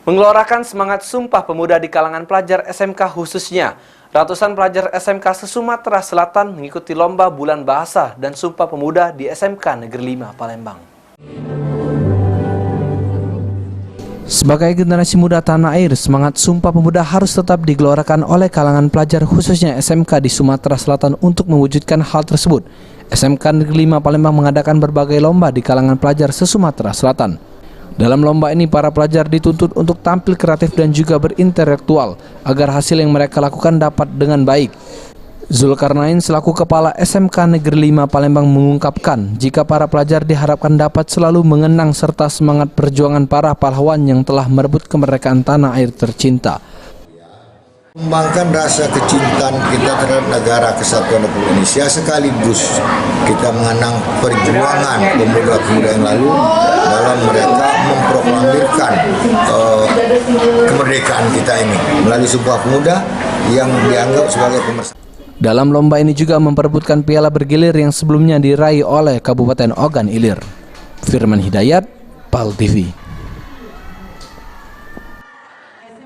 Menggelorakan semangat Sumpah Pemuda di kalangan pelajar SMK khususnya, ratusan pelajar SMK se-Sumatera Selatan mengikuti lomba Bulan Bahasa dan Sumpah Pemuda di SMK Negeri 5 Palembang. Sebagai generasi muda tanah air, semangat Sumpah Pemuda harus tetap digelorakan oleh kalangan pelajar khususnya SMK di Sumatera Selatan untuk mewujudkan hal tersebut. SMK Negeri 5 Palembang mengadakan berbagai lomba di kalangan pelajar se-Sumatera Selatan. Dalam lomba ini, para pelajar dituntut untuk tampil kreatif dan juga berintelektual agar hasil yang mereka lakukan dapat dengan baik. Zulkarnain selaku Kepala SMK Negeri 5 Palembang mengungkapkan jika para pelajar diharapkan dapat selalu mengenang serta semangat perjuangan para pahlawan yang telah merebut kemerdekaan tanah air tercinta. Mengembangkan rasa kecintaan kita terhadap negara kesatuan Republik Indonesia sekaligus kita mengenang perjuangan pemuda-pemuda yang lalu dalam mereka memproklamirkan kemerdekaan kita ini melalui Sumpah Pemuda yang dianggap sebagai pemersatu. Dalam lomba ini juga memperebutkan piala bergilir yang sebelumnya diraih oleh Kabupaten Ogan Ilir. Firman Hidayat, PAL TV.